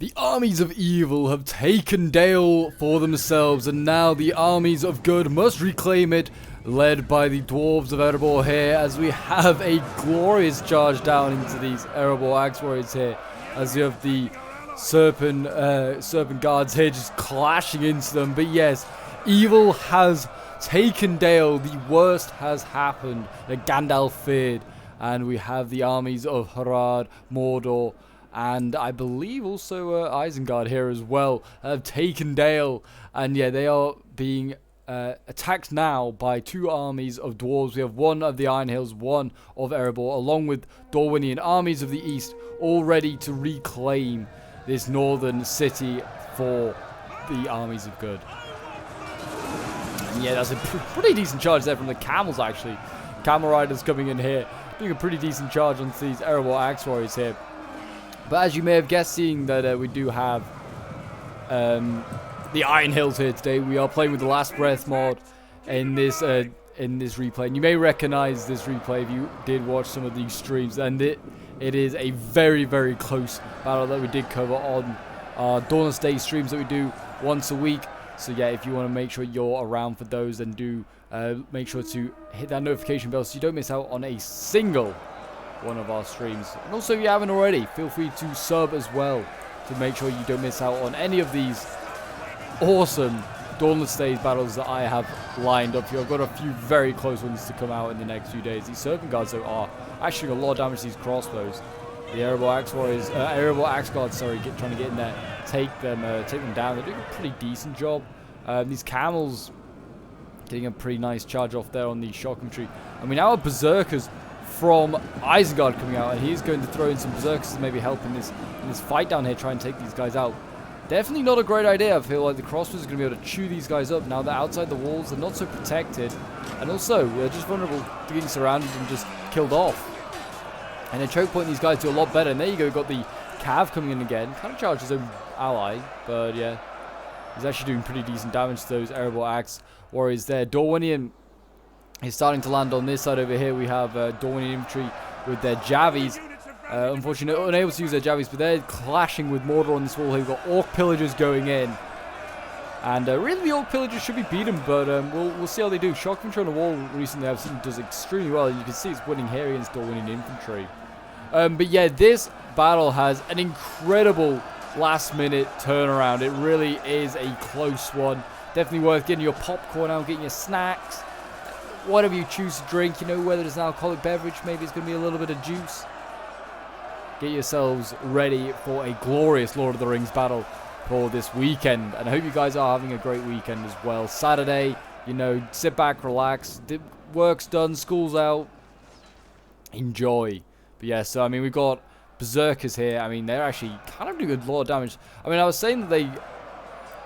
The armies of evil have taken Dale for themselves, and now the armies of good must reclaim it, led by the dwarves of Erebor here, as we have a glorious charge down into these Erebor Axe Warriors here, as you have the serpent guards here just clashing into them. But yes, evil has taken Dale. The worst has happened that Gandalf feared, and we have the armies of Harad, Mordor, and I believe also Isengard here as well have taken Dale. And yeah, they are being attacked now by two armies of dwarves. We have one of the Iron Hills, one of Erebor, along with Dorwinian armies of the east, all ready to reclaim this northern city for the armies of good. And yeah, that's a pretty decent charge there from the camels, actually. Camel riders coming in here, doing a pretty decent charge onto these Erebor Axe Warriors here. But as you may have guessed, seeing that we do have the Iron Hills here today, we are playing with the Last Breath mod in this replay. And you may recognize this replay if you did watch some of these streams. And it is a very, very close battle that we did cover on our Dawnless Day streams that we do once a week. So yeah, if you want to make sure you're around for those, then do make sure to hit that notification bell so you don't miss out on a single one of our streams. And also, if you haven't already, feel free to sub as well to make sure you don't miss out on any of these awesome Dawnless Days battles that I have lined up here. I've got a few very close ones to come out in the next few days. These Serpent Guards, though, are actually doing a lot of damage to these crossbows. The Erebor Axe Warriors, Erebor Axe Guards, sorry, trying to get in there, take them down. They're doing a pretty decent job. These camels getting a pretty nice charge off there on the shock infantry. And we now have berserkers from Isengard coming out, and he's going to throw in some berserkers to maybe help in this fight down here, try and take these guys out. Definitely not a great idea. I feel like the crossbows are going to be able to chew these guys up. Now they're outside the walls, they're not so protected, and also they're just vulnerable to getting surrounded and just killed off. And then choke point these guys do a lot better. And there you go, got the Cav coming in again, kind of charged his own ally, but yeah, he's actually doing pretty decent damage to those Erebor Axe Warriors there. Dorwinian is starting to land on this side over here. We have Dorwinian infantry with their Javies. Unfortunately, unable to use their Javies, but they're clashing with Mordor on this wall here. We've got Orc Pillagers going in. And really, the Orc Pillagers should be beaten, but we'll see how they do. Shock Infantry on the wall recently I've seen does extremely well. You can see it's winning here against Dorwinian infantry. But yeah, this battle has an incredible last-minute turnaround. It really is a close one. Definitely worth getting your popcorn out, getting your snacks, whatever you choose to drink. You know, whether it's an alcoholic beverage, maybe it's going to be a little bit of juice. Get yourselves ready for a glorious Lord of the Rings battle for this weekend. And I hope you guys are having a great weekend as well. Saturday, you know, sit back, relax. Work's done, school's out. Enjoy. But yeah, so I mean, we've got berserkers here. I mean, they're actually kind of doing a lot of damage. I mean, I was saying that they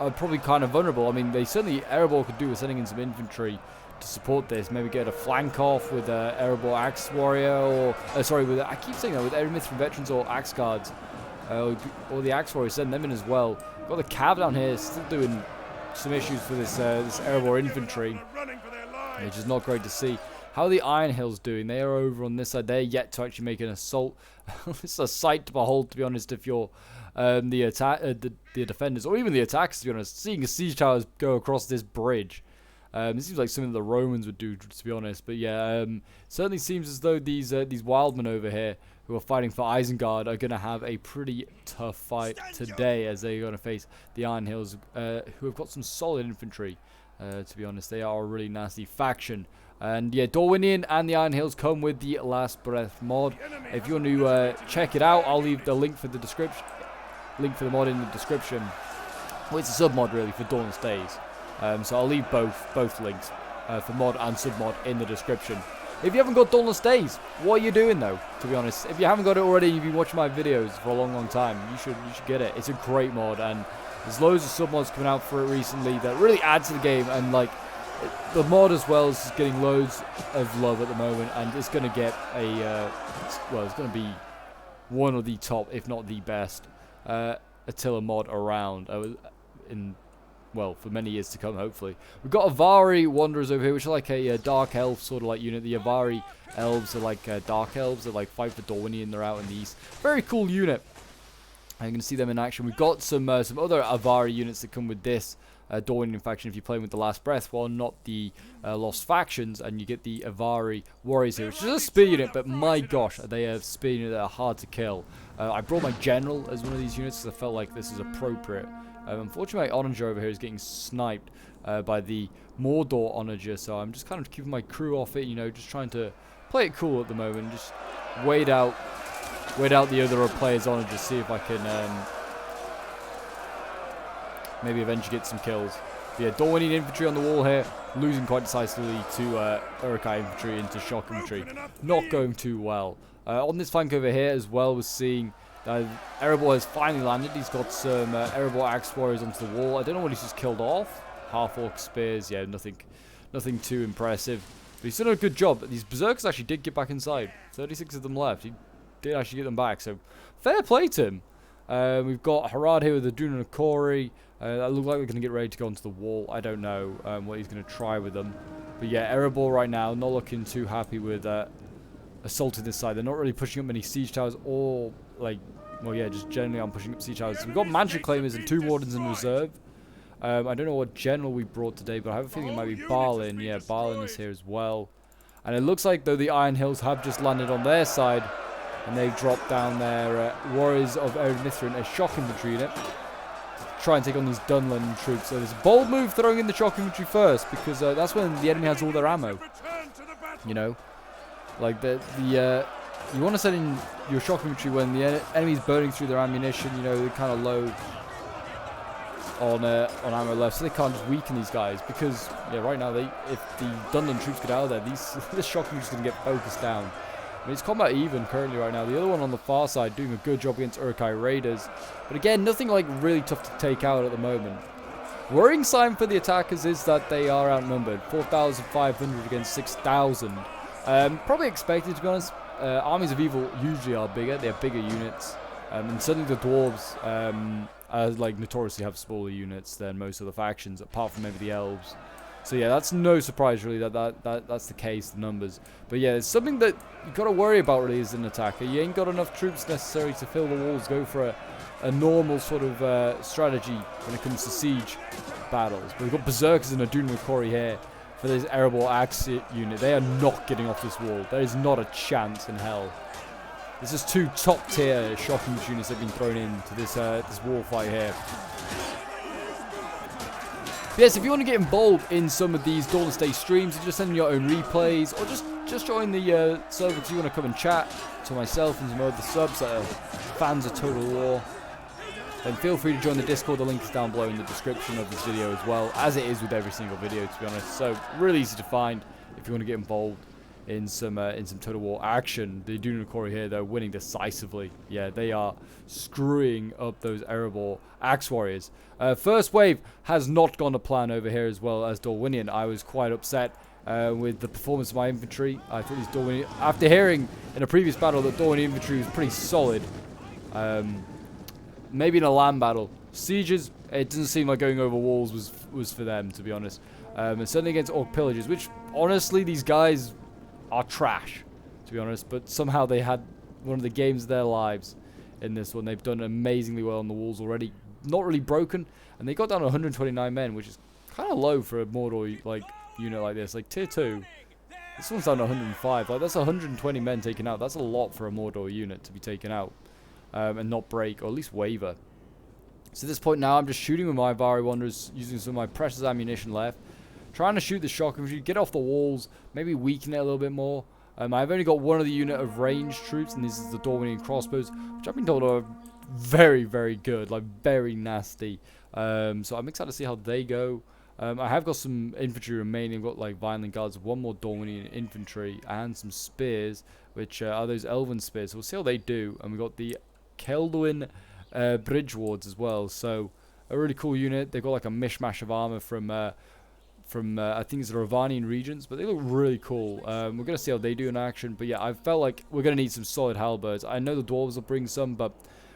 are probably kind of vulnerable. I mean, they certainly, Erebor could do with sending in some infantry to support this. Maybe get a flank off with Erebor Axe Warrior, or sorry, with, I keep saying that, with Eremith from Veterans or Axe Guards, or the Axe Warrior, send them in as well. Got the Cav down here, still doing some issues for this Erebor infantry, which is not great to see. How are the Iron Hills doing? They are over on this side. They're yet to actually make an assault. It's a sight to behold, to be honest, if you're the defenders, or even the attackers, to be honest. Seeing a siege towers go across this bridge. It seems like something the Romans would do, to be honest. But yeah, certainly seems as though these wildmen over here who are fighting for Isengard are going to have a pretty tough fight today, as they're going to face the Iron Hills, who have got some solid infantry. To be honest, they are a really nasty faction. And yeah, Dorwinian and the Iron Hills come with the Last Breath mod. If you want to check it out, I'll leave the link for the description. Link for the mod in the description. Well, it's a sub mod really for Dawnless Days. So I'll leave both links for mod and sub mod in the description. If you haven't got Dawnless Days, what are you doing though? To be honest, if you haven't got it already, you've been watching my videos for a long time. You should get it. It's a great mod, and there's loads of sub mods coming out for it recently that really add to the game. And like the mod as well is getting loads of love at the moment, and it's going to get a well, it's going to be one of the top, if not the best, Attila mod around. Well, for many years to come, hopefully. We've got Avari Wanderers over here, which are like a dark elf sort of like unit. The Avari elves are like dark elves. They're like fight for Dorwinian. They're out in the east. Very cool unit. I'm going to see them in action. We've got some other Avari units that come with this Dawnless faction if you're playing with the Last Breath, while not the Lost factions, and you get the Avari warriors here, which is a spear unit, but my gosh, they are spear units that are hard to kill. I brought my general as one of these units because I felt like this is appropriate. Unfortunately, my Onager over here is getting sniped by the Mordor Onager, so I'm just kind of keeping my crew off it, you know, just trying to play it cool at the moment, just wait out the other players on and just see if I can maybe eventually get some kills. But yeah, Dawnless infantry on the wall here, losing quite decisively to Uruk-hai infantry into shock infantry. Not going too well. On this flank over here as well, we're seeing Erebor has finally landed. He's got some Erebor axe warriors onto the wall. I don't know what he's just killed off. Half-orc spears, yeah, nothing too impressive. But he's done a good job. These berserkers actually did get back inside. 36 of them left. He did actually get them back, so fair play to him. We've got Harad here with the Dunakori. That look like they're going to get ready to go onto the wall. I don't know what he's going to try with them. But yeah, Erebor right now, not looking too happy with assaulting this side. They're not really pushing up many siege towers or, like, well, yeah, just generally I'm pushing up siege towers. So we've got Mansion Claimers and 2 Wardens in reserve. I don't know what general we brought today, but I have a feeling it might be Balin. Yeah, Balin is here as well. And it looks like, though, the Iron Hills have just landed on their side, and they've dropped down their Warriors of Ered Mithrin, a shock infantry unit, try and take on these Dunlend troops. So there's a bold move throwing in the shock infantry first, because that's when the enemy has all their ammo. You know, like you want to send in your shock infantry when the enemy's burning through their ammunition. You know, they kind of low on ammo left, so they can't just weaken these guys, because yeah, right now if the Dunlend troops get out of there, this shock infantry is going to get focused down. I mean, it's combat even currently right now. The other one on the far side doing a good job against Uruk-hai raiders, but again, nothing like really tough to take out at the moment. Worrying sign for the attackers is that they are outnumbered, 4,500 against 6,000. Probably expected, to be honest. Armies of Evil usually are bigger; they have bigger units, and certainly the dwarves like notoriously have smaller units than most of the factions, apart from maybe the elves. So yeah, that's no surprise really that's the case, the numbers. But yeah, it's something that you got to worry about really as an attacker. You ain't got enough troops necessarily to fill the walls. Go for a normal sort of strategy when it comes to siege battles. But we've got berserkers and a Dunakori here for this Erebor axe unit. They are not getting off this wall. There is not a chance in hell. This is 2 top tier shocking units that have been thrown into this wall fight here. Yes, if you want to get involved in some of these Dawnless Day streams, just send in your own replays, or just join the server if you want to come and chat to myself and some other subs that are fans of Total War, then feel free to join the Discord. The link is down below in the description of this video as well, as it is with every single video, to be honest. So really easy to find if you want to get involved in some Total War action. The Dunakori here, they're winning decisively. Yeah, they are screwing up those Erebor axe warriors. First wave has not gone to plan over here as well as Dawnless. I was quite upset with the performance of my infantry. I thought these Dawnless, after hearing in a previous battle that Dawnless infantry was pretty solid, maybe in a land battle. Sieges, it doesn't seem like going over walls was for them, to be honest. And certainly against Orc pillagers, which honestly these guys are trash, to be honest, but somehow they had one of the games of their lives in this one. They've done amazingly well on the walls already, not really broken, and they got down to 129 men, which is kind of low for a Mordor like unit like this, like tier 2. This one's down to 105. Like, that's 120 men taken out. That's a lot for a Mordor unit to be taken out and not break, or at least waver. So at this point now, I'm just shooting with my Avari Wanderers, using some of my precious ammunition left, trying to shoot the shock infantry, get off the walls, maybe weaken it a little bit more. I've only got one of the unit of ranged troops, and this is the Dawnless crossbows, which I've been told are very, very good, like very nasty. So I'm excited to see how they go. I have got some infantry remaining. I've got like Violent Guards, one more Dawnless infantry, and some spears, which are those Elven spears. So we'll see how they do. And we've got the Keldwyn Bridge Wards as well. So a really cool unit. They've got like a mishmash of armor from I think it's the Ravanian regions, but they look really cool. We're going to see how they do in action. But yeah, I felt like we're going to need some solid halberds. I know the dwarves will bring some, but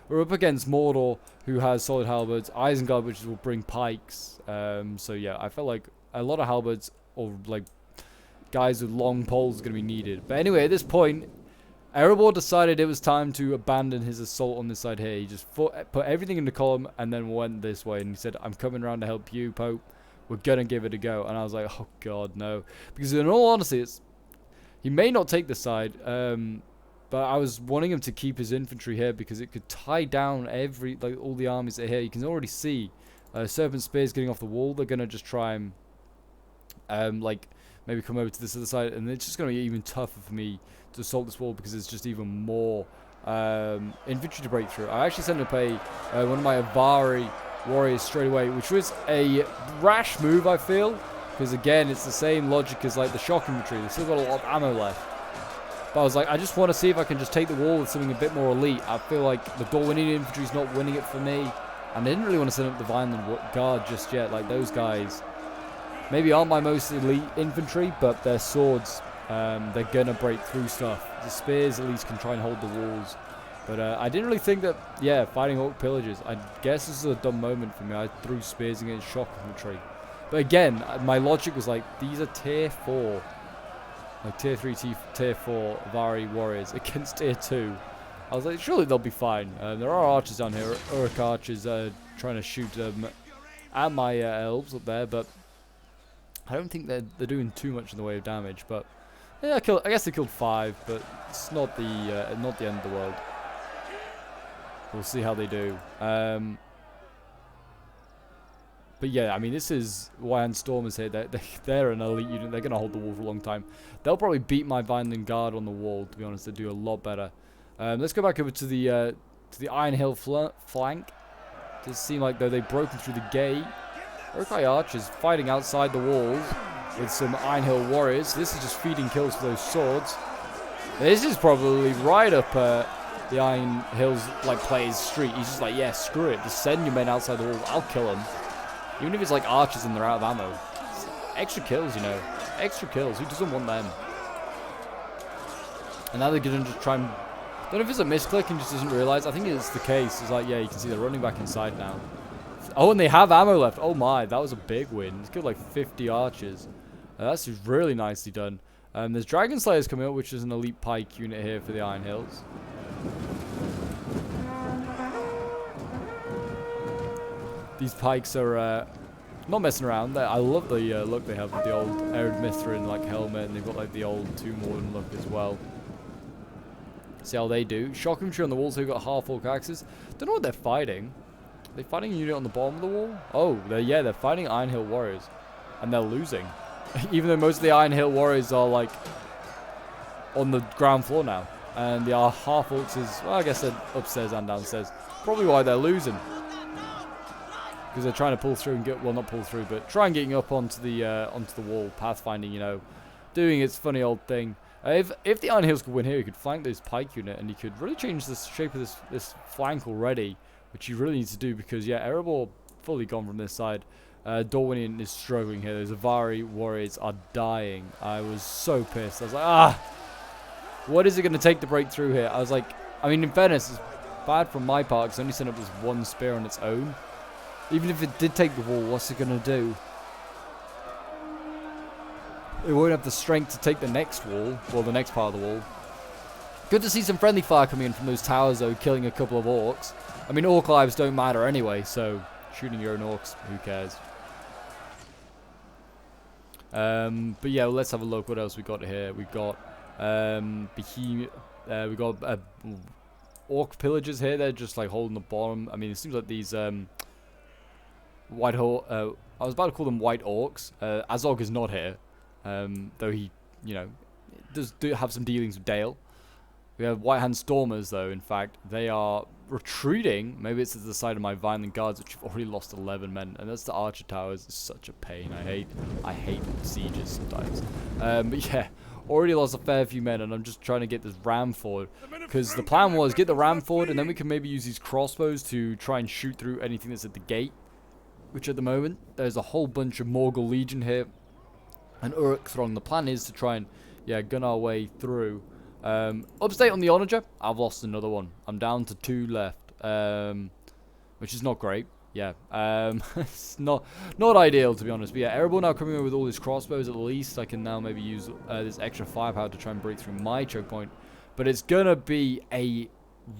we're up against Mordor, who has solid halberds, Isengard, which will bring pikes. So yeah, I felt like a lot of halberds, or like guys with long poles, are going to be needed. But anyway, at this point, Erebor decided it was time to abandon his assault on this side here. He just put everything in the column and then went this way. And he said, I'm coming around to help you, Pope. We're going to give it a go. And I was like, oh, God, no. Because in all honesty, he may not take the side. But I was wanting him to keep his infantry here because it could tie down all the armies that are here. You can already see Serpent Spears getting off the wall. They're going to just try and maybe come over to this other side. And it's just going to be even tougher for me to assault this wall because it's just even more infantry to break through. I actually sent up one of my Avari warriors straight away, which was a rash move, I feel, because again it's the same logic as like the shock infantry. They've still got a lot of ammo left, but I was like, I just want to see if I can just take the wall with something a bit more elite. I feel like the Dawnless infantry is not winning it for me, and I didn't really want to send up the Vineland Guard just yet. Like, those guys maybe aren't my most elite infantry, but their swords, they're gonna break through stuff. The spears at least can try and hold the walls. But I didn't really think that, yeah, fighting Orc pillagers. I guess this is a dumb moment for me. I threw spears against shock infantry. But again, my logic was like, these are tier 4. Like tier 3, tier 4 Avari warriors against tier 2. I was like, surely they'll be fine. There are archers down here. Uruk archers trying to shoot at my elves up there. But I don't think they're doing too much in the way of damage. But yeah, I guess they killed 5. But it's not the end of the world. We'll see how they do. But yeah, I mean, this is Wyand Stormers here. They're an elite unit. They're going to hold the wall for a long time. They'll probably beat my Vineland Guard on the wall, to be honest. They do a lot better. Let's go back over to the Iron Hill flank. Does seem like though they've broken through the gate. Urukai archers fighting outside the walls with some Iron Hill warriors. This is just feeding kills for those swords. This is probably right up the Iron Hills player's street. He's just like, yeah, screw it. Just send your men outside the wall. I'll kill them. Even if it's like archers and they're out of ammo. It's extra kills, you know. Extra kills. Who doesn't want them? And now they're going to just try and... I don't know if it's a misclick and just doesn't realise. I think it's the case. It's like, yeah, you can see they're running back inside now. Oh, and they have ammo left. Oh my, that was a big win. It's killed like 50 archers. That's really nicely done. There's Dragon Slayers coming up, which is an elite pike unit here for the Iron Hills. These pikes are not messing around. I love the look they have with the old Ered Mithrin helmet, and they've got like the old Tomb Warden look as well. See how they do. Shock infantry on the walls who've got half orc axes. Don't know what they're fighting. Are they fighting a unit on the bottom of the wall? Oh, they're fighting Iron Hill warriors, and they're losing. Even though most of the Iron Hill warriors are like on the ground floor now, and the half orcs is, well, I guess they're upstairs and downstairs. Probably why they're losing. Because they're trying to pull through and get, well, not pull through, but try and getting up onto the wall, pathfinding, you know, doing its funny old thing. If the Iron Hills could win here, he could flank this pike unit, and he could really change the shape of this flank already, which he really needs to do because, yeah, Erebor fully gone from this side. Dorwinian is struggling here. Those Avari warriors are dying. I was so pissed. I was like, what is it going to take to break through here? I was like, I mean, in fairness, it's bad from my part because I only sent up this one spear on its own. Even if it did take the wall, what's it going to do? It won't have the strength to take the next wall, well, the next part of the wall. Good to see some friendly fire coming in from those towers, though, killing a couple of orcs. I mean, orc lives don't matter anyway, so shooting your own orcs, who cares? But yeah, well, let's have a look. What else we got here? We got Behemoth. We got orc pillagers here. They're just like holding the bottom. I mean, it seems like these white I was about to call them white orcs. Azog is not here, though he, you know, does have some dealings with Dale. We have White Hand Stormers, though. In fact, they are retreating. Maybe it's to the side of my Vineland Guards, which have already lost 11 men, and that's the Archer Towers. It's such a pain. I hate sieges sometimes. But yeah, already lost a fair few men, and I'm just trying to get this ram forward, because the plan was get the ram forward, and then we can maybe use these crossbows to try and shoot through anything that's at the gate. Which at the moment there's a whole bunch of Morgul Legion here, and Uruk Throng. The plan is to try and gun our way through. Upstate on the Onager, I've lost another one. I'm down to 2 left, which is not great. Yeah, it's not ideal, to be honest. But yeah, Erebor now coming in with all these crossbows. At least I can now maybe use this extra firepower to try and break through my choke point. but it's gonna be a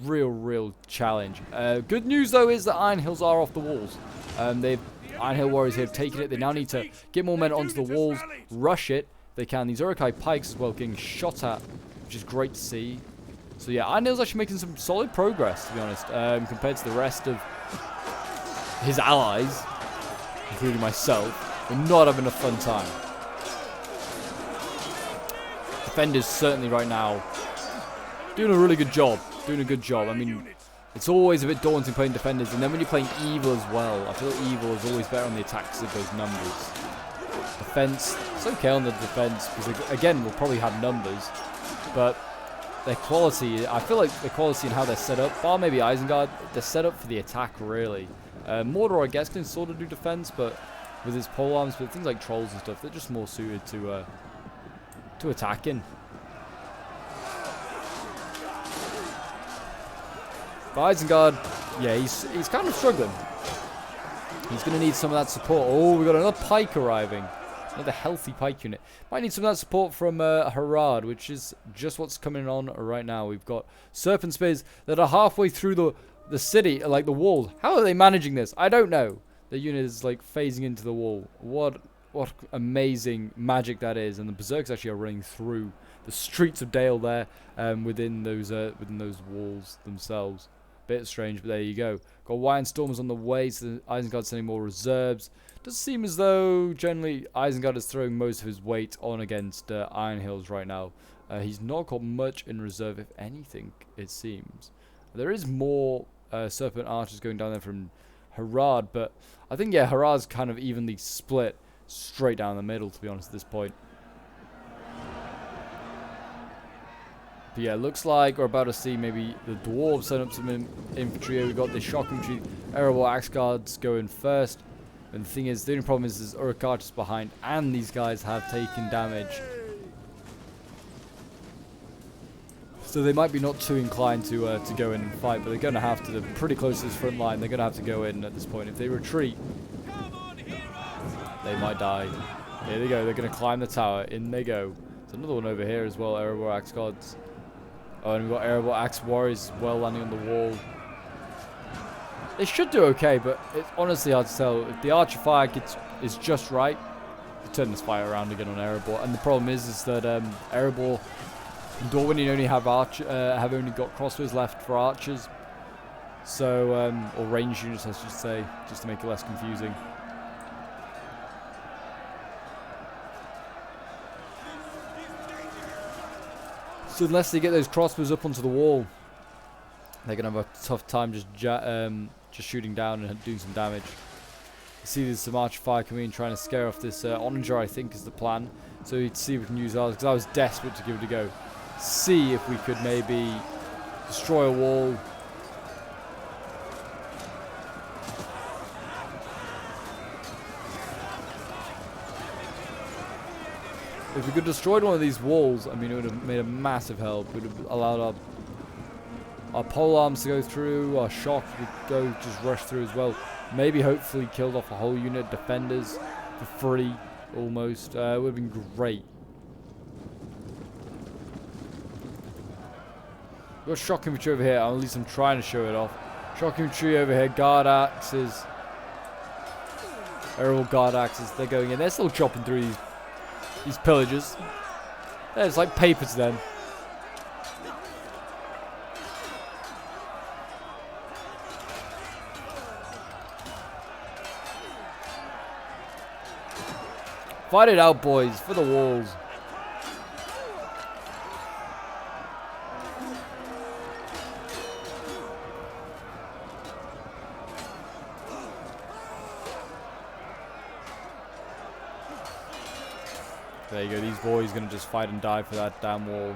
real challenge. Good news though is that Iron Hills are off the walls. Iron Hill Warriors have taken it. They now need to get more men onto the walls, rush it. They can. These Urukai pikes as well getting shot at, which is great to see. So yeah, Iron Hill's actually making some solid progress, to be honest, compared to the rest of his allies, including myself. We're not having a fun time. Defenders certainly right now doing a really good job. I mean, it's always a bit daunting playing defenders, and then when you're playing evil as well, I feel like evil is always better on the attacks of those numbers. Defense, it's okay on the defense because again we'll probably have numbers, but their quality, I feel like the quality and how they're set up, bar maybe Isengard, they're set up for the attack really. Mordor I guess can sort of do defense, but with his polearms, but things like trolls and stuff, they're just more suited to attacking. But Isengard, yeah, he's kind of struggling. He's going to need some of that support. Oh, we got another pike arriving. Another healthy pike unit. Might need some of that support from Harad, which is just what's coming on right now. We've got Serpent Spears that are halfway through the city, like the walls. How are they managing this? I don't know. The unit is like phasing into the wall. What amazing magic that is. And the Berserkers actually are running through the streets of Dale there, within those walls themselves. Bit strange, but there you go. Got White Stormers on the way, so Isengard's sending more reserves. Does seem as though generally Isengard is throwing most of his weight on against Iron Hills right now. He's not got much in reserve, if anything, it seems. There is more Serpent Archers going down there from Harad, but I think, yeah, Harad's kind of evenly split straight down the middle, to be honest, at this point. But yeah, looks like we're about to see maybe the dwarves set up some infantry. We've got the shock infantry, Erebor axe guards going first. And the thing is, the only problem is there's Uruk archers behind, and these guys have taken damage. So they might be not too inclined to go in and fight, but they're going to have to. They're pretty close to this front line. They're going to have to go in at this point. If they retreat, they might die. Here they go. They're going to climb the tower. In they go. There's another one over here as well. Erebor axe guards. Oh, and we've got Erebor axe warriors as well landing on the wall. They should do okay, but it's honestly hard to tell. If the archer fire is just right, you turn this fire around again on Erebor. And the problem is that Erebor and Dorwin only have only got crossbows left for archers. So, or range units, I should say, just to make it less confusing. So unless they get those crossbows up onto the wall, they're going to have a tough time just shooting down and doing some damage. You see there's some archer fire coming in, trying to scare off this Onager, I think, is the plan. So you'd see if we can use ours, because I was desperate to give it a go. See if we could maybe destroy a wall. If we could destroy one of these walls, I mean, it would have made a massive help. It would have allowed our pole arms to go through, our shock would go just rush through as well. Maybe hopefully killed off a whole unit of defenders for free, almost. It would have been great. We've got shock infantry over here, or at least I'm trying to show it off. Shock infantry over here, guard axes. They're all guard axes, they're going in. They're still chopping through these pillagers. It's like paper to them. Fight it out, boys, for the walls. There you go, these boys are going to just fight and die for that damn wall.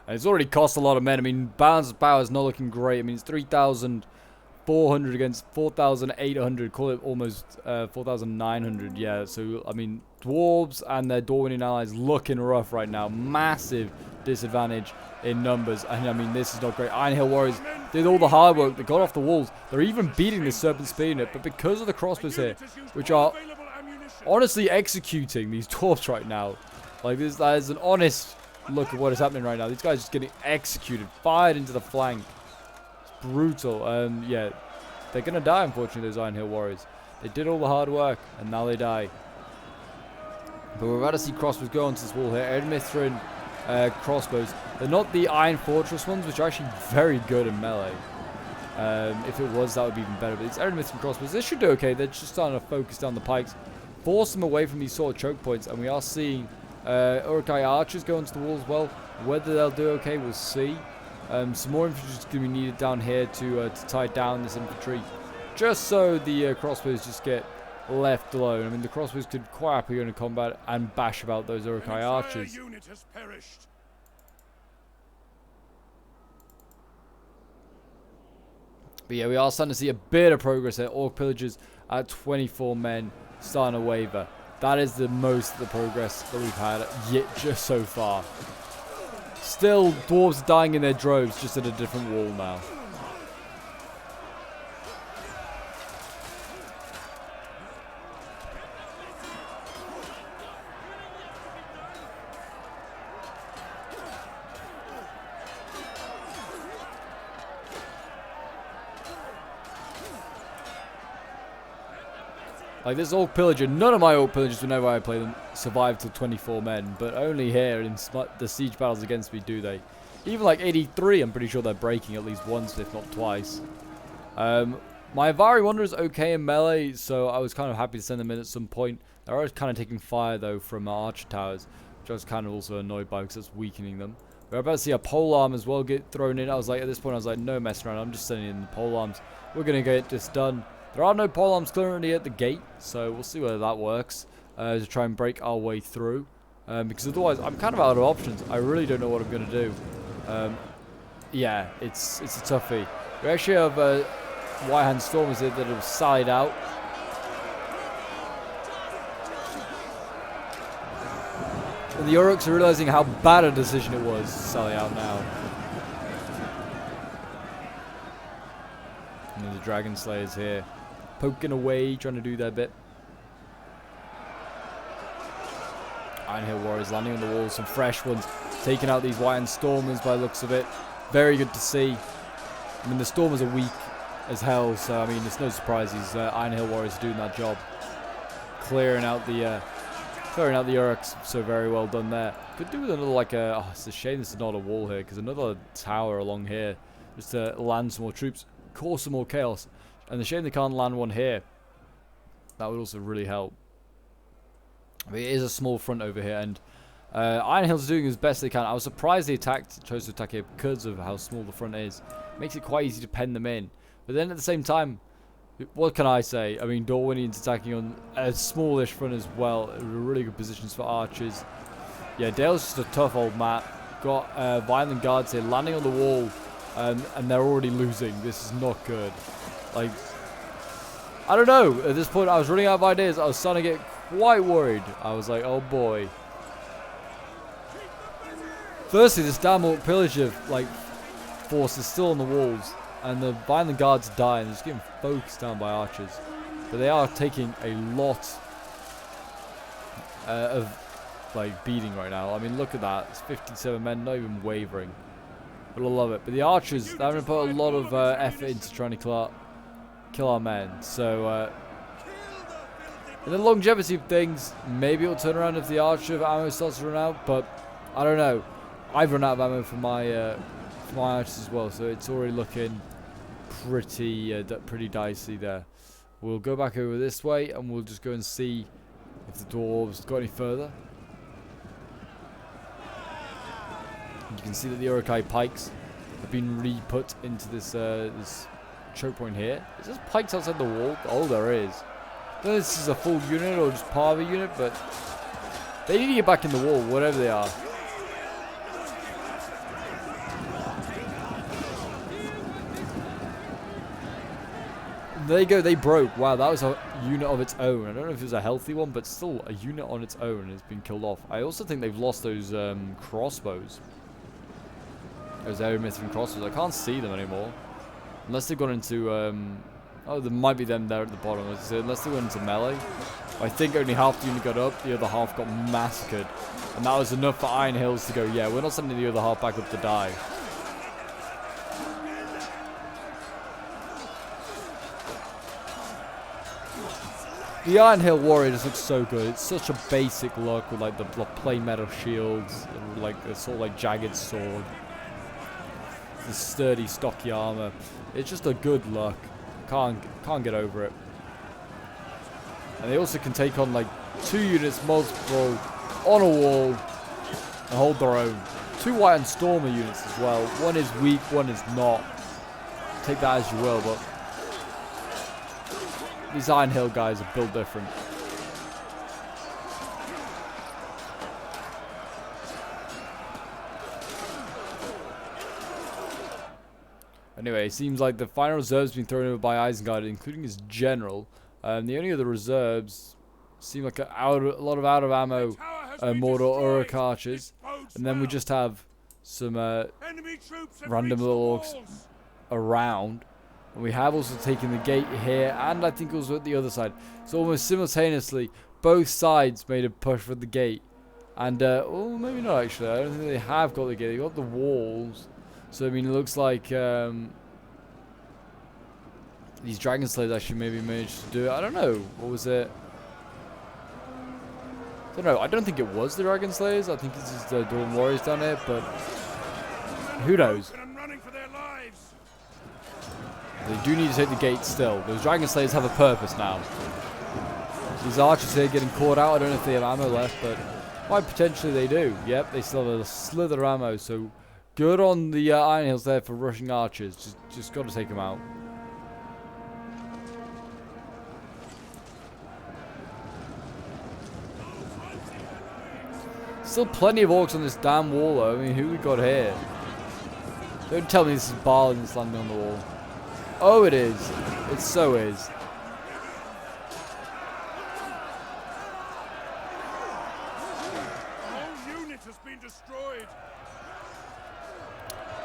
And it's already cost a lot of men. I mean, Balance of Power is not looking great. I mean, it's 3,400 against 4,800. Call it almost 4,900. Yeah, so, I mean, dwarves and their Dorwinian allies looking rough right now. Massive disadvantage in numbers. And, I mean, this is not great. Iron Hill Warriors did all the hard work. They got off the walls. They're even beating the Serpent Spear unit. But because of the crossbows here, which are honestly executing these dwarves right now. Like, that is an honest look at what is happening right now. These guys are just getting executed, fired into the flank. It's brutal. Yeah, they're going to die, unfortunately, those Iron Hill Warriors. They did all the hard work, and now they die. But we're about to see crossbows go onto this wall here. Edmithrin crossbows. They're not the Iron Fortress ones, which are actually very good in melee. If it was, that would be even better. But it's Edmithrin crossbows. They should do okay. They're just starting to focus down the pikes. Force them away from these sort of choke points. And we are seeing Uruk-hai archers go into the wall as well. Whether they'll do okay, we'll see. Some more infantry is going to be needed down here to tie down this infantry. Just so the crossbows just get left alone. I mean, the crossbows could quite happily go into combat and bash about those Uruk-hai archers. Unit has perished. But yeah, we are starting to see a bit of progress there. Orc pillagers at 24 men starting to waver. That is the most of the progress that we've had yet just so far. Still, dwarves are dying in their droves, just at a different wall now. Like this Orc Pillager, none of my Orc Pillagers, whenever I play them, survive till 24 men. But only here in the siege battles against me do they. Even like 83, I'm pretty sure they're breaking at least once, if not twice. My Avari Wanderer is okay in melee, so I was kind of happy to send them in at some point. They're always kind of taking fire, though, from our archer towers, which I was kind of also annoyed by because it's weakening them. We're about to see a pole arm as well get thrown in. I was like, at this point, I was like, no messing around. I'm just sending in the pole arms. We're going to get this done. There are no pole arms currently at the gate, so we'll see whether that works to try and break our way through. Because otherwise, I'm kind of out of options. I really don't know what I'm going to do. Yeah, it's a toughie. We actually have White-Hand Stormers here that have side out. And the Uruks are realizing how bad a decision it was to sally out now. And then the Dragon Slayers here, poking away, trying to do their bit. Iron Hill Warriors landing on the walls, some fresh ones, taking out these White-Hand Stormers by the looks of it. Very good to see. I mean, the Stormers are weak as hell, so I mean, it's no surprise these Iron Hill Warriors are doing that job. Clearing out the Uruks, so very well done there. Could do with another, like, oh, it's a shame this is not a wall here, because another tower along here, just to land some more troops, cause some more chaos. And the shame they can't land one here. That would also really help. I mean, it is a small front over here, and Iron Hill's doing as best they can. I was surprised they chose to attack here because of how small the front is. Makes it quite easy to pen them in. But then at the same time, what can I say? I mean, Dorwinian's attacking on a smallish front as well. Really good positions for archers. Yeah, Dale's just a tough old Matt. Got Violent Guards here landing on the wall, and they're already losing. This is not good. Like, I don't know. At this point, I was running out of ideas. I was starting to get quite worried. I was like, oh boy. Firstly, this damn Orc Pillager force is still on the walls, and the Violent Guards die, and they're just getting focused down by archers. But they are taking a lot of beating right now. I mean, look at that. It's 57 men, not even wavering. But I love it. But the archers, they're going to put a lot of effort into trying to kill our men. So, in the longevity of things, maybe it'll turn around if the archer ammo starts to run out. But I don't know. I've run out of ammo for my archers as well, so it's already looking pretty dicey there. We'll go back over this way, and we'll just go and see if the dwarves got any further. You can see that the Uruk-hai pikes have been re-put into this choke point here. Is there pikes outside the wall? Oh, there is. I don't know if this is a full unit or just part of a unit, but they need to get back in the wall, whatever they are. There you go, they broke. Wow, that was a unit of its own. I don't know if it was a healthy one, but still a unit on its own has been killed off. I also think they've lost those crossbows. Those Erebor crossbows. I can't see them anymore. Unless they've gone into... oh, there might be them there at the bottom. Unless they went into melee. I think only half the unit got up, the other half got massacred. And that was enough for Iron Hills to go, yeah, we're not sending the other half back up to die. The Iron Hill Warrior just looks so good. It's such a basic look with like the plain metal shields and like a sort of like jagged sword. The sturdy, stocky armor. It's just a good look. Can't get over it. And they also can take on like 2 units, multiple, on a wall, and hold their own. 2 White and Stormer units as well. One is weak, one is not. Take that as you will, but these Iron Hill guys are built different. Anyway, it seems like the final reserves been thrown over by Isengard, including his general. The only other reserves seem like a lot of out of ammo Mordor Uruk archers, and then we just have some random little orcs around. And we have also taken the gate here, and I think also at the other side. So almost simultaneously, both sides made a push for the gate. And, oh, maybe not actually. I don't think they have got the gate. They got the walls. So, I mean, it looks like these Dragon Slayers actually maybe managed to do it. I don't know. What was it? I don't know. I don't think it was the Dragon Slayers. I think it's just the Dawn Warriors down there, but who knows? They do need to take the gate still. Those Dragon Slayers have a purpose now. These archers here getting caught out. I don't know if they have ammo left, but quite potentially they do. Yep, they still have a slither of ammo, so good on the Iron Hills there for rushing archers. Just got to take them out. Still plenty of orcs on this damn wall though. I mean, who we got here? Don't tell me this is Baal that's landing on the wall. Oh, it is. It so is.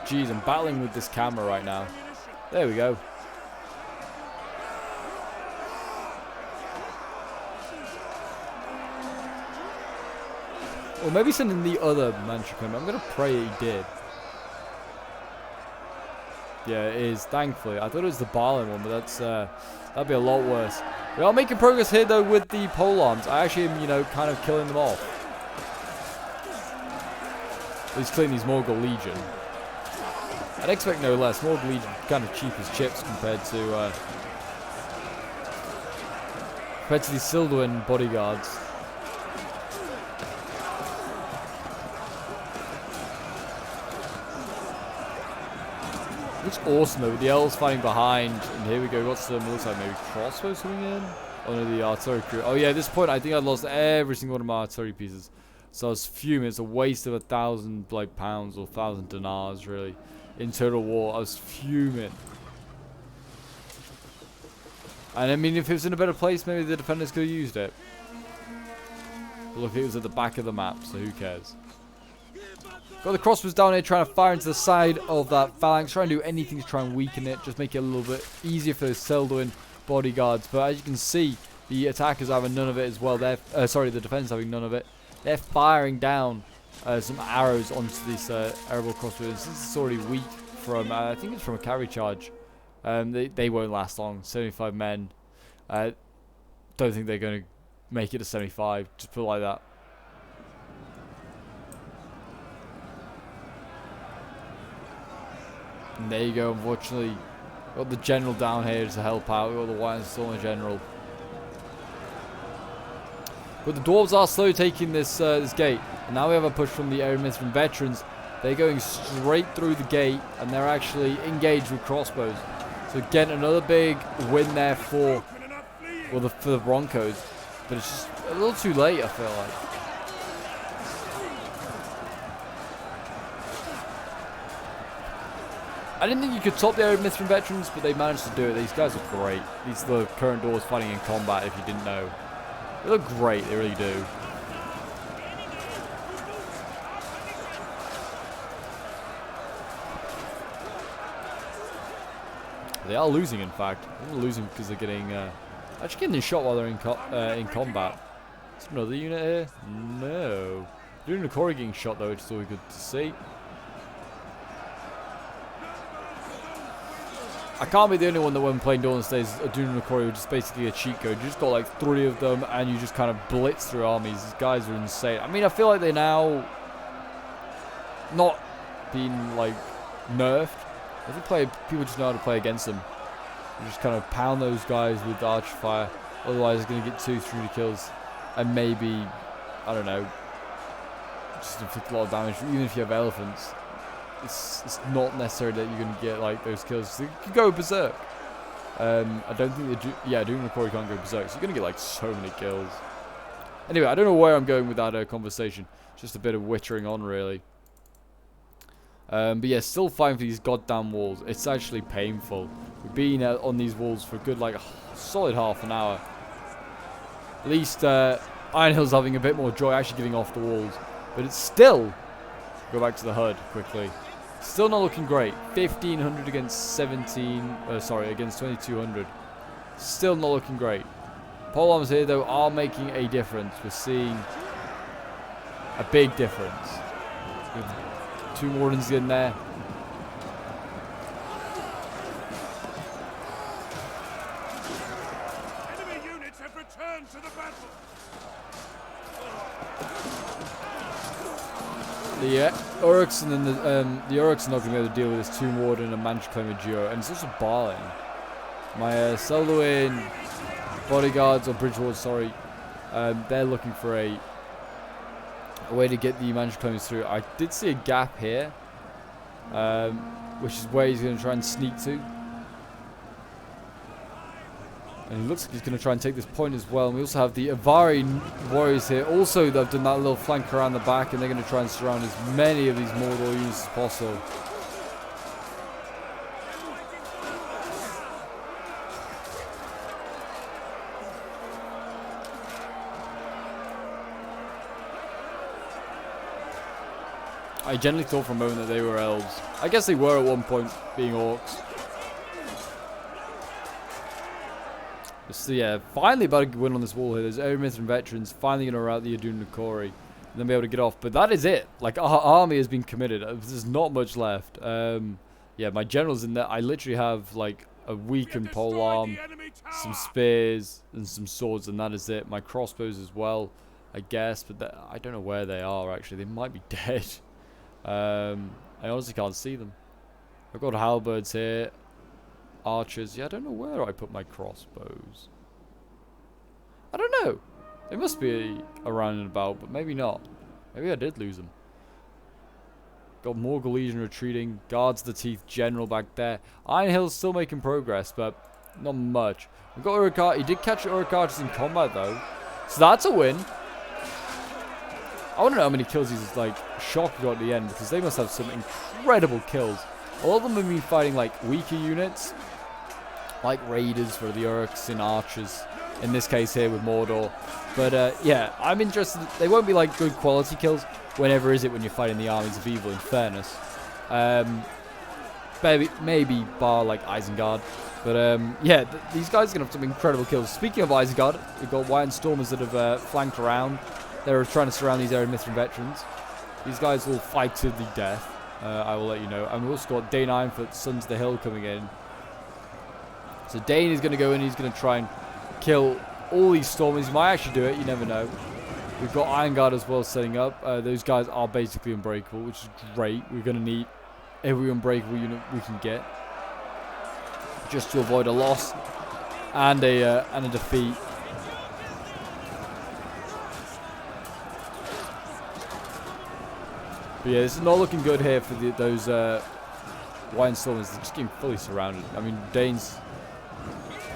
Jeez, I'm battling with this camera right now. There we go. Or maybe sending the other mantra claim. I'm going to pray he did. Yeah, it is, thankfully. I thought it was the Barlin one, but that'd be a lot worse. We are making progress here, though, with the pole arms. I actually am, you know, kind of killing them off. At least killing these Morgul Legion. I'd expect no less. Morgul Legion kind of cheap as chips compared to these Silduin bodyguards. Looks awesome though, with the elves fighting behind, and here we go, got some, looks like maybe crossbows coming in? Oh no, the artillery crew. Oh yeah, at this point I think I lost every single one of my artillery pieces. So I was fuming. It's a waste of 1,000 like pounds or 1,000 dinars really in total war. I was fuming. And I mean, if it was in a better place, maybe the defenders could have used it. But look, it was at the back of the map, so who cares? Got the crossbows down here trying to fire into the side of that phalanx. Trying to do anything to try and weaken it. Just make it a little bit easier for those Silduin bodyguards. But as you can see, the attackers are having none of it as well. They're, sorry, the defenders having none of it. They're firing down some arrows onto this Erebor crossbow. Since it's already weak from, I think it's from a carry charge. They won't last long. 75 men. Don't think they're going to make it to 75. Just put it like that. And there you go, unfortunately. Got the general down here to help out. We got the White and Stormer general. But the dwarves are slowly taking this this gate. And now we have a push from the Erebor veterans. They're going straight through the gate, and they're actually engaged with crossbows. So again, another big win there for the Broncos. But it's just a little too late, I feel like. I didn't think you could top the Erebor veterans, but they managed to do it. These guys are great. These are the current dwarves fighting in combat, if you didn't know. They look great, they really do. They are losing, in fact. They're losing because they're getting Actually getting shot while they're in combat. Is there another unit here? No. Doing a Corey getting shot though, which is always good to see. I can't be the only one that when playing Dawnless days, doing a Corey, which is basically a cheat code. You just got like 3 of them and you just kind of blitz through armies. These guys are insane. I mean, I feel like they're now not being like nerfed. I think people just know how to play against them. You just kind of pound those guys with archer fire. Otherwise, they're going to get 2-3 kills. And maybe, I don't know, just inflict a lot of damage. Even if you have elephants, it's not necessary that you're going to get like those kills. You can go berserk. I don't think doing a Corey can't go berserk. So you're going to get like so many kills. Anyway, I don't know where I'm going with that conversation. Just a bit of wittering on, really. But yeah, still fighting for these goddamn walls. It's actually painful. We've been on these walls for a good like a solid half an hour. At least Iron Hill's having a bit more joy actually getting off the walls. But it's still... Go back to the HUD quickly. Still not looking great. 1,500 against 2,200. Still not looking great. Pole arms here though are making a difference. We're seeing a big difference. With 2 wardens in there. Enemy units have returned to the battle. The Uruks and then the Uruks are not going to be able to deal with this Tomb Warden and Mansion Claimer duo, and it's also Barling. My Selduin bodyguards or Bridgewater, sorry, they're looking for a way to get the Mansion Claimers through. I did see a gap here, which is where he's going to try and sneak to. And he looks like he's going to try and take this point as well. And we also have the Avari warriors here. Also, they've done that little flank around the back, and they're going to try and surround as many of these Mordor units as possible. I generally thought for a moment that they were elves. I guess they were at one point, being orcs. So yeah, finally about to win on this wall here. There's Erebor veterans finally going to rout the Adun Nakori and then be able to get off. But that is it. Like, our army has been committed. There's not much left. Yeah, my general's in there. I literally have like a weakened polearm, some spears, and some swords, and that is it. My crossbows as well, I guess. But I don't know where they are actually. They might be dead. I honestly can't see them. I've got halberds here. Archers. Yeah, I don't know where I put my crossbows. I don't know. They must be around and about, but maybe not. Maybe I did lose them. Got Morgul Legion retreating. Guards the Teeth General back there. Iron Hill's still making progress, but not much. We've got Uruk. He did catch Uruk Archers in combat, though. So that's a win. I want to know how many kills he's, like, shocked got at the end, because they must have some incredible kills. A lot of them have been fighting, like, weaker units. Like raiders for the Uruks and archers. In this case here with Mordor. But, yeah, I'm interested. They won't be, like, good quality kills. Whenever is it when you're fighting the armies of evil, in fairness. Maybe bar, like, Isengard. But, yeah, these guys are going to have some incredible kills. Speaking of Isengard, we've got White Stormers that have flanked around. They're trying to surround these Erebor veterans. These guys will fight to the death. I will let you know. And we've also got Dane Ironfoot, Sons of the Hill coming in. So Dane is going to go in. He's going to try and kill all these Stormers. He might actually do it. You never know. We've got Iron Guard as well setting up. Those guys are basically unbreakable, which is great. We're going to need every unbreakable unit we can get. Just to avoid a loss and a defeat. But yeah, this is not looking good here for those White Stormers. They're just getting fully surrounded. I mean, Dane's,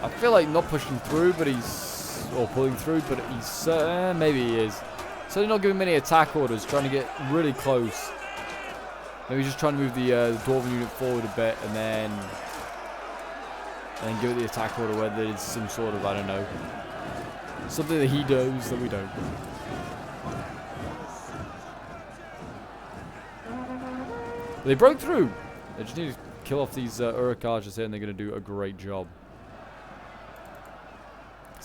I feel like not pushing through, but he's, or pulling through, but he's, maybe he is. Certainly not giving many attack orders, trying to get really close. Maybe just trying to move the Dwarven unit forward a bit, and then give it the attack order, whether it's some sort of, I don't know, something that he does that we don't. They broke through. They just need to kill off these Uruk Archers here, and they're going to do a great job.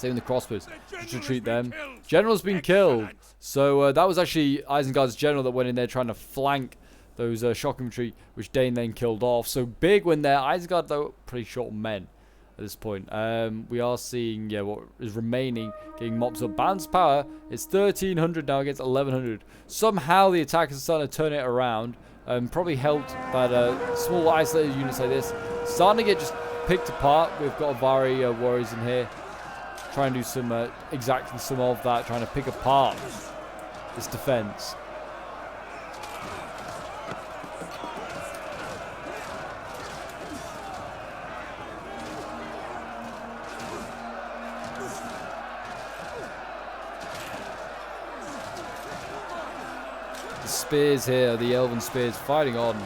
Same with the crossbows. Just retreat them. General's been killed. So that was actually Isengard's general that went in there trying to flank those shock infantry, which Dane then killed off. So big win there. Isengard, though, pretty short men at this point. We are seeing, yeah, what is remaining getting mops up. Balance power is 1,300 now against 1,100. Somehow the attackers are starting to turn it around. Probably helped that small isolated units like this starting to get just picked apart. We've got Avari warriors in here trying to do some exactly some of that, trying to pick apart this defense. The spears here, the elven spears fighting on.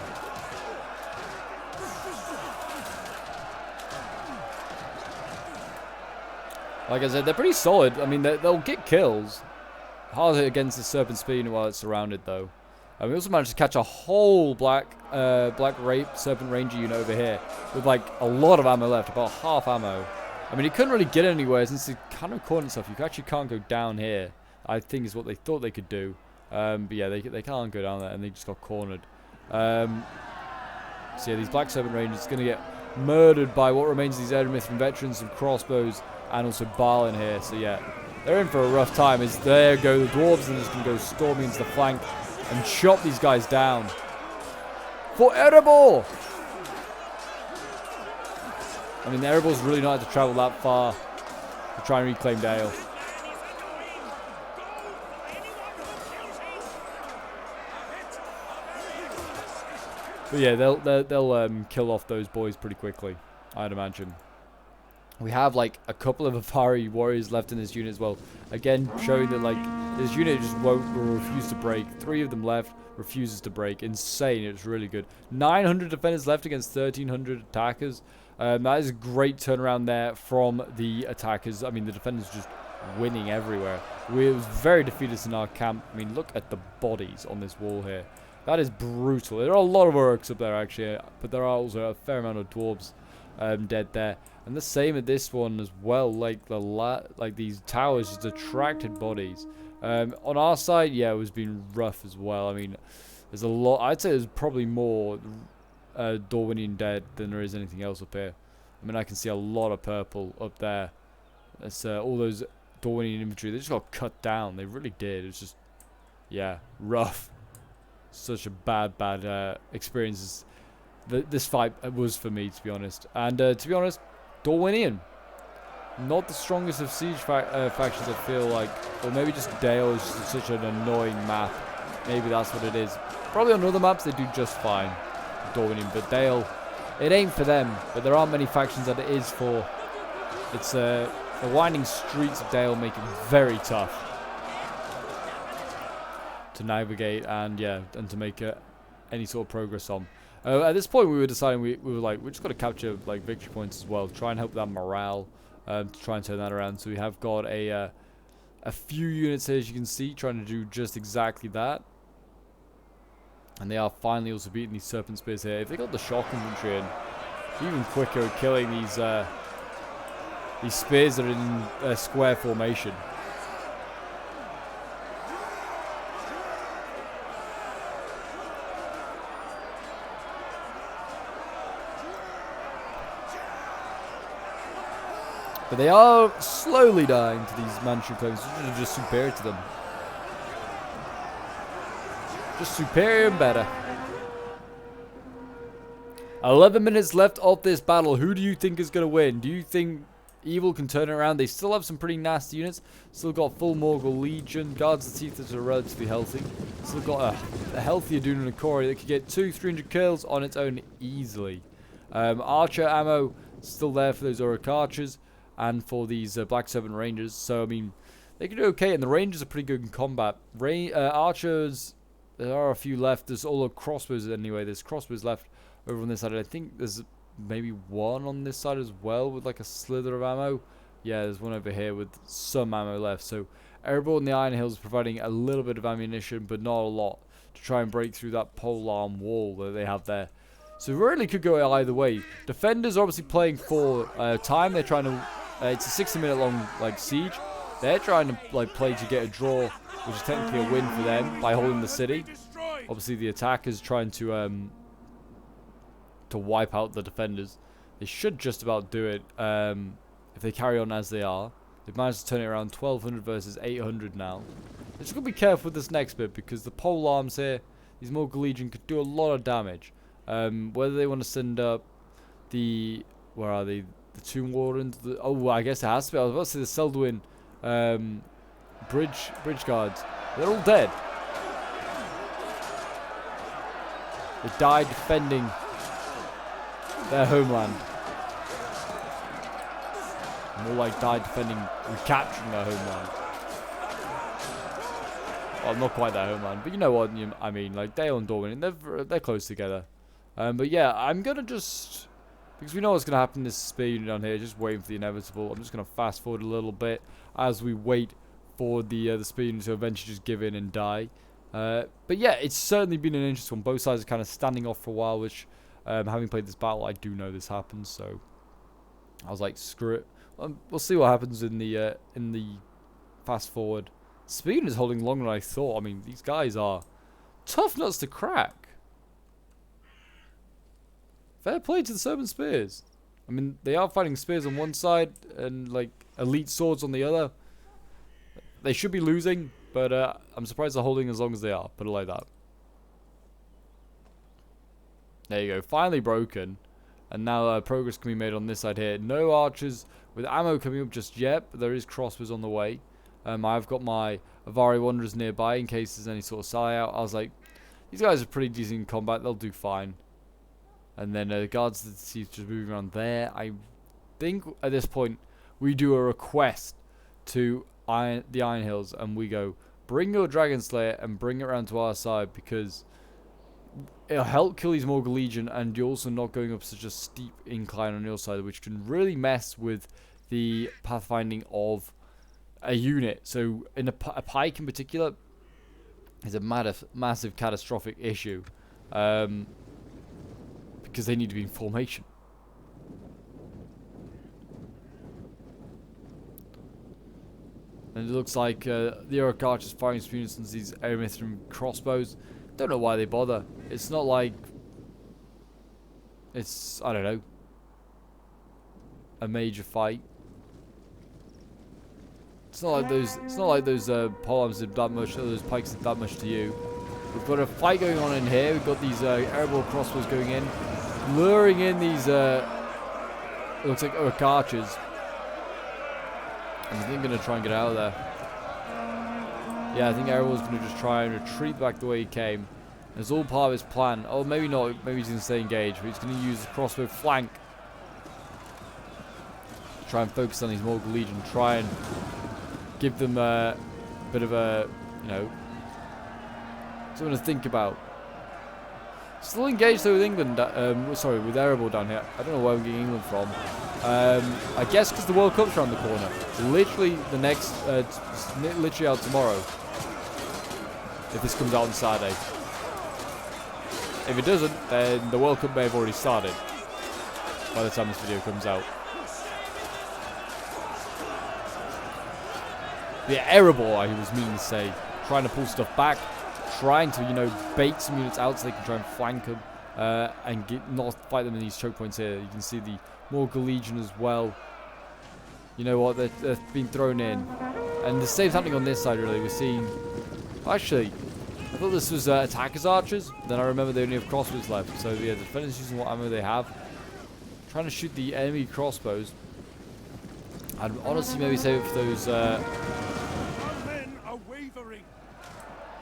Like I said, they're pretty solid. I mean, they'll get kills. Hard hit against the Serpent Spear while it's surrounded, though. We also managed to catch a whole Black Serpent Ranger unit over here with, like, a lot of ammo left, about half ammo. I mean, he couldn't really get anywhere since he kind of caught himself. You actually can't go down here, I think is what they thought they could do. But yeah, they can't go down there, and they just got cornered. So yeah, these Black Serpent Rangers are going to get murdered by what remains of these Erebor veterans and crossbows, and also Baal in here. So yeah, they're in for a rough time. As there go the dwarves, and just going to go storming into the flank and chop these guys down. For Erebor! I mean, the Erebor's really not had to travel that far to try and reclaim Dale. But yeah, they'll kill off those boys pretty quickly, I'd imagine. We have like a couple of Avari warriors left in this unit as well. Again, showing that like this unit just won't refuse to break. 3 of them left, refuses to break. Insane, it's really good. 900 defenders left against 1,300 attackers. That is a great turnaround there from the attackers. I mean, the defenders just winning everywhere. We was very defeatist in our camp. I mean, look at the bodies on this wall here. That is brutal. There are a lot of orcs up there actually, but there are also a fair amount of dwarves dead there. And the same at this one as well. Like these towers just attracted bodies. On our side, yeah, it was being rough as well. I mean, there's a lot. I'd say there's probably more Dorwinian dead than there is anything else up here. I mean, I can see a lot of purple up there. That's all those Dorwinian infantry. They just got cut down. They really did. It's just, yeah, rough. Such a bad experience this fight was for me, to be honest. And to be honest, Dorwinian, not the strongest of siege factions, I feel like. Or maybe just Dale is just such an annoying map. Maybe that's what it is. Probably on other maps they do just fine, Dorwinian. But Dale, it ain't for them. But there aren't many factions that it is for. It's the winding streets of Dale make it very tough to navigate and yeah, and to make any sort of progress on. At this point, we were deciding we were like, we just got to capture like victory points as well, try and help that morale, to try and turn that around. So we have got a few units here, as you can see, trying to do just exactly that. And they are finally also beating these serpent spears here. If they got the shock infantry in, even quicker at killing these spears that are in a square formation. But they are slowly dying to these mansion claims, which are just superior to them. Just superior and better. 11 minutes left of this battle. Who do you think is going to win? Do you think Evil can turn it around? They still have some pretty nasty units. Still got full Morgul Legion. Guards the Teeth that are relatively healthy. Still got a healthier Dune and a Corey that could get 200-300 kills on its own easily. Archer ammo still there for those Orc archers. And for these Black Serpent Rangers. So, I mean, they can do okay. And the Rangers are pretty good in combat. Archers, there are a few left. There's all the crossbows anyway. There's crossbows left over on this side. I think there's maybe one on this side as well with like a slither of ammo. Yeah, there's one over here with some ammo left. So, Erebor and the Iron Hills providing a little bit of ammunition, but not a lot, to try and break through that polearm wall that they have there. So it really could go either way. Defenders are obviously playing for time. They're trying to it's a 60-minute long like siege. They're trying to like play to get a draw, which is technically a win for them by holding the city. Obviously, the attackers trying to wipe out the defenders. They should just about do it if they carry on as they are. They've managed to turn it around 1,200 versus 800 now. They're just going to be careful with this next bit because the pole arms here, these Morgul Legion could do a lot of damage. Whether they want to send up the... Where are they? The Tomb Wardens? Oh, I guess it has to be. I was about to say the Seldwyn bridge guards. They're all dead. They died defending their homeland. More like died defending, recapturing their homeland. Well, not quite their homeland, but you know what I mean. Like, Dale and Dorwin, they're close together. But yeah, I'm going to just... Because we know what's going to happen in this spear unit down here, just waiting for the inevitable. I'm just going to fast forward a little bit as we wait for the spear unit to eventually just give in and die. But yeah, it's certainly been an interesting one. Both sides are kind of standing off for a while, which, having played this battle, I do know this happens. So I was like, screw it. We'll see what happens in the fast forward. Spear unit is holding longer than I thought. I mean, these guys are tough nuts to crack. Fair play to the Serpent Spears. I mean, they are fighting spears on one side and, like, elite swords on the other. They should be losing, but I'm surprised they're holding as long as they are. Put it like that. There you go. Finally broken. And now progress can be made on this side here. No archers with ammo coming up just yet, but there is crossbows on the way. I've got my Avari Wanderers nearby in case there's any sort of sally out. I was like, these guys are pretty decent in combat. They'll do fine. And then the guards that see just moving around there. I think at this point we do a request to the Iron Hills and we go, bring your Dragon Slayer and bring it around to our side because it'll help kill these Morgul Legion and you're also not going up such a steep incline on your side, which can really mess with the pathfinding of a unit. So in a pike in particular is a massive catastrophic issue. Because they need to be in formation. And it looks like the Orc Archers firing units and these Erethium crossbows. Don't know why they bother. It's not like it's, I don't know, a major fight. It's not like those. It's not like those polearms did that much. Those pikes did that much to you. We've got a fight going on in here. We've got these Erebor crossbows going in, luring in these. It looks like Orc Archers. And I think going to try and get out of there. Yeah, I think Erebor's going to just try and retreat back the way he came. It's all part of his plan. Oh, maybe not. Maybe he's going to stay engaged, but he's going to use the crossbow flank to try and focus on these Morgul Legion. Try and give them a bit of a, you know, something to think about. Still engaged though with England, sorry, with Erebor down here. I don't know where we're getting England from. I guess because the World Cup's around the corner. Literally the next, literally out tomorrow. If this comes out on Saturday. If it doesn't, then the World Cup may have already started by the time this video comes out. Yeah, Erebor, I was meaning to say, trying to pull stuff back, trying to, you know, bait some units out so they can try and flank them and not fight them in these choke points here. You can see the Morgul Legion as well. You know what, they're being thrown in. And the same's happening on this side, really. We're seeing... Actually, I thought this was attackers archers. Then I remember they only have crossbows left. So, yeah, the defenders using what ammo they have. Trying to shoot the enemy crossbows. I'd honestly maybe save it for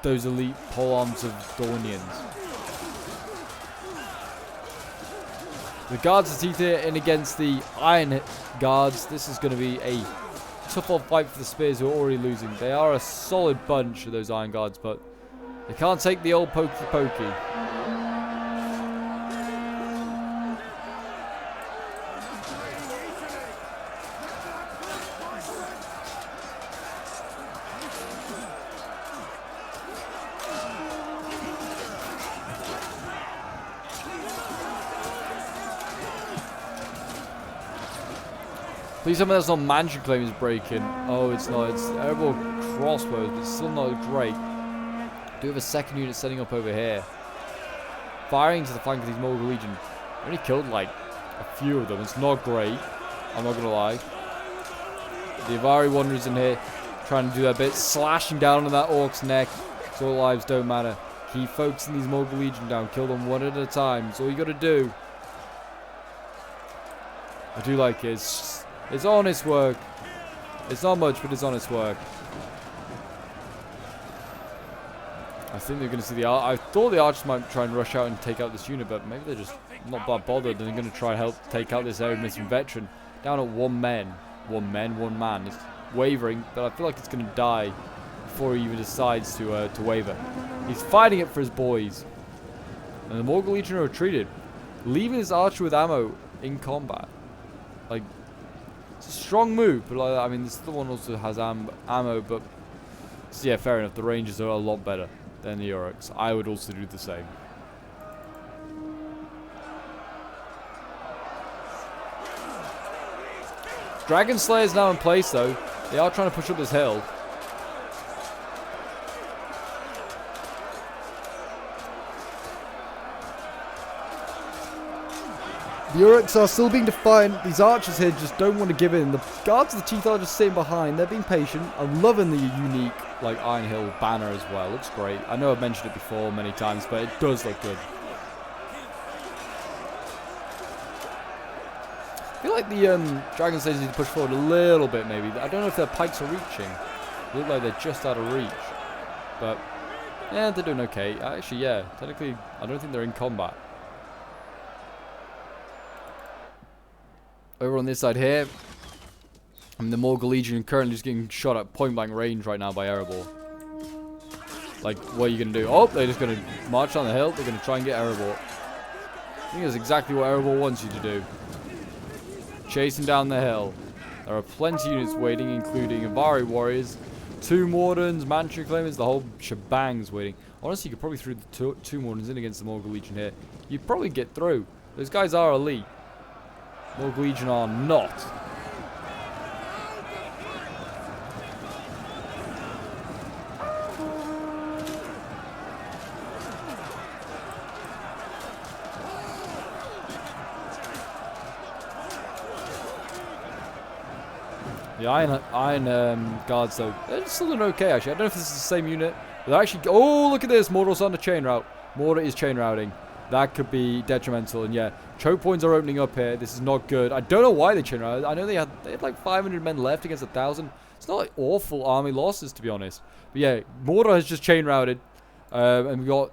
those elite polearms of Dornians. The guards are here in against the Iron Guards. This is going to be a tough old fight for the Spears who are already losing. They are a solid bunch of those Iron Guards, but they can't take the old pokey. Please tell me that's not Mansion Claim is breaking. Oh, it's not. It's Erebor crossbows, but it's still not great. Do have a second unit setting up over here. Firing to the flank of these Mogul Legion. Only killed like a few of them. It's not great. I'm not going to lie. The Avari Wanderers in here trying to do their bit. Slashing down on that Orc's neck. So lives don't matter. Keep focusing these Mogul Legion down. Kill them one at a time. That's all you got to do. I do like it. It's honest work. It's not much, but it's honest work. I think they're going to see the... I thought the archers might try and rush out and take out this unit, but maybe they're just not that bothered. And they're going to try and help take out this area missing veteran. Down at one man. It's wavering, but I feel like it's going to die before he even decides to waver. He's fighting it for his boys. And the Mogul Legion are retreated, leaving his archer with ammo in combat. Like, it's a strong move, but like, I mean, this other one also has ammo, but so yeah, fair enough. The Rangers are a lot better than the Orcs. I would also do the same. Dragon Slayer's now in place, though. They are trying to push up this hill. The Orcs are still being defiant. These archers here just don't want to give in. The guards of the Teeth are just sitting behind. They're being patient. I'm loving the unique, like, Iron Hill banner as well. Looks great. I know I've mentioned it before many times, but it does look good. I feel like the Dragon Slayers need to push forward a little bit, maybe. I don't know if their pikes are reaching. They look like they're just out of reach. But, yeah, they're doing okay. Actually, yeah, technically, I don't think they're in combat. Over on this side here, I mean, the Morgul Legion currently just getting shot at point-blank range right now by Erebor. Like, what are you going to do? Oh, they're just going to march down the hill. They're going to try and get Erebor. I think that's exactly what Erebor wants you to do. Chasing down the hill. There are plenty of units waiting, including Avari Warriors, 2 Mordans, Manchu Claimers, the whole shebang's waiting. Honestly, you could probably throw the two Mordans in against the Morgul Legion here. You'd probably get through. Those guys are elite. Morgul Legion are not. The Iron Guards, though, they're still doing okay, actually. I don't know if this is the same unit. They're actually... Oh, look at this. Mordor's on the chain route. Mordor is chain routing. That could be detrimental. And yeah, choke points are opening up here. This is not good. I don't know why they chain routed. I know they had like 500 men left against 1,000. It's not like awful army losses, to be honest. But yeah, Mordor has just chain routed. And we got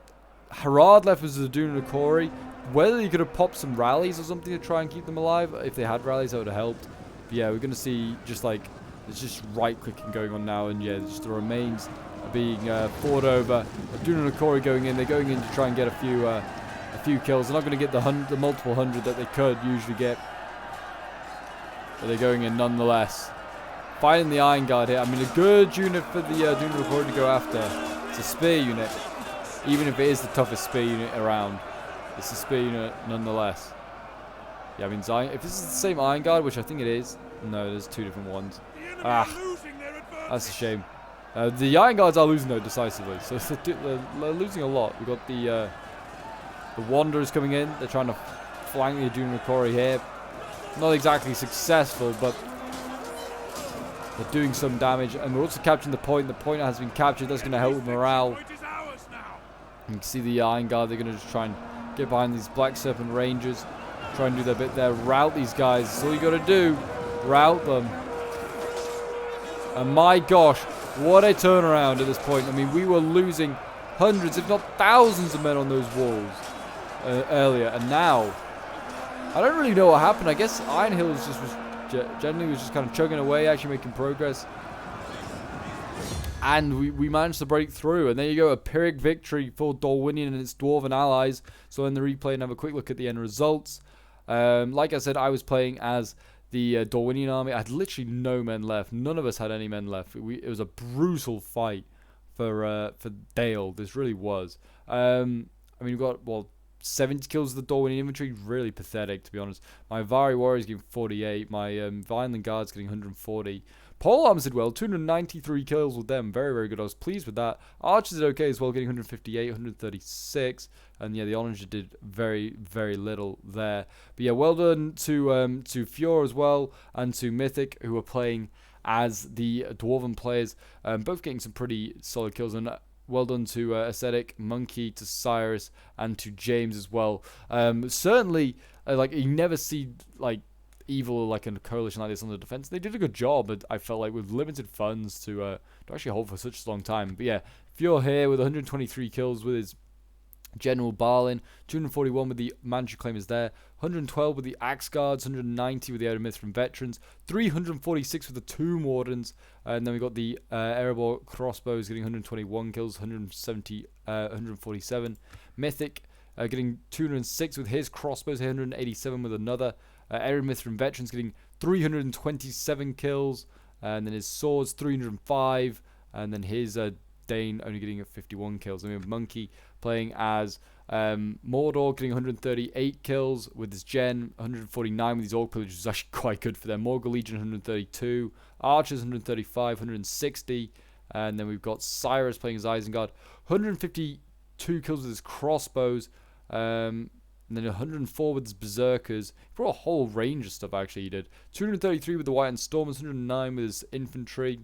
Harad left with Zadun and Akori. Whether you could have popped some rallies or something to try and keep them alive. If they had rallies, that would have helped. But yeah, we're going to see just like, there's just right-clicking going on now. And yeah, just the remains are being fought over. Zadun and Akori going in. They're going in to try and get a few kills. They're not going to get the multiple hundred that they could usually get. But they're going in nonetheless. Fighting the Iron Guard here. I mean, a good unit for the Dune Record to go after. It's a spear unit. Even if it is the toughest spear unit around. It's a spear unit nonetheless. Yeah, I mean, if this is the same Iron Guard, which I think it is. No, there's 2 different ones. Ah, that's a shame. The Iron Guards are losing, though, decisively. So they're losing a lot. We've got the Wanderers coming in. They're trying to flank the Dune Record here. Not exactly successful, but they're doing some damage. And we're also capturing the point. The point has been captured. That's going to help with morale. You can see the Iron Guard. They're going to just try and get behind these Black Serpent Rangers. Try and do their bit there. Rout these guys. That's all you got to do. Rout them. And my gosh, what a turnaround at this point. I mean, we were losing hundreds, if not thousands of men on those walls earlier. And now, I don't really know what happened. I guess Iron Hill was generally just kind of chugging away, actually making progress. And we managed to break through. And there you go, a Pyrrhic victory for Dorwinion and its Dwarven allies. So in the replay and have a quick look at the end results. Like I said, I was playing as the Dorwinion army. I had literally no men left. None of us had any men left. It was a brutal fight for Dale. This really was. I mean, we've got, well, 70 kills with the door winning infantry. Really pathetic, to be honest. My Vari warriors getting 48. My Vineland guards getting 140. Pole arms did well, 293 kills with them. Very, very good. I was pleased with that. Archers did okay as well, getting 158, 136. And yeah, the Onager did very, very little there. But yeah, well done to Fior as well, and to Mythic, who are playing as the Dwarven players. Both getting some pretty solid kills. And well done to Ascetic, Monkey, to Cyrus, and to James as well. Certainly, like, you never see, like, evil like a coalition like this on the defense. They did a good job, but I felt like with limited funds to actually hold for such a long time. But yeah, Fior here with 123 kills with his General Barlin, 241 with the Manchu Claimers there, 112 with the Axe Guards, 190 with the Edomithran Veterans, 346 with the Tomb Wardens, and then we got the Erebor Crossbows getting 121 kills, 147. Mythic getting 206 with his crossbows, 187 with another. Edomithran Veterans getting 327 kills, and then his swords 305, and then his Dane only getting 51 kills. And we have Monkey playing as Mordor, getting 138 kills with his Gen, 149 with his Orc Pillage, which is actually quite good for them. Morgul Legion 132, Archers 135, 160, and then we've got Cyrus playing as Isengard, 152 kills with his crossbows, and then 104 with his Berserkers. He brought a whole range of stuff, actually, he did. 233 with the White and Stormers, 109 with his Infantry.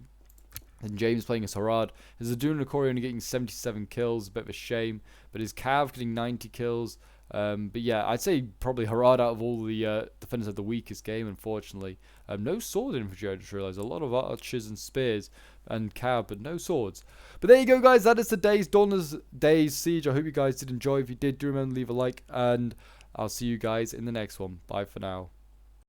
And James playing as Harad. His Aduna Kori only getting 77 kills, a bit of a shame. But his Cav getting 90 kills. But yeah, I'd say probably Harad out of all the defenders had the weakest game, unfortunately. No sword infantry, I just realised. A lot of archers and spears and Cav, but no swords. But there you go, guys. That is today's Dawnless Days Siege. I hope you guys did enjoy. If you did, do remember to leave a like. And I'll see you guys in the next one. Bye for now.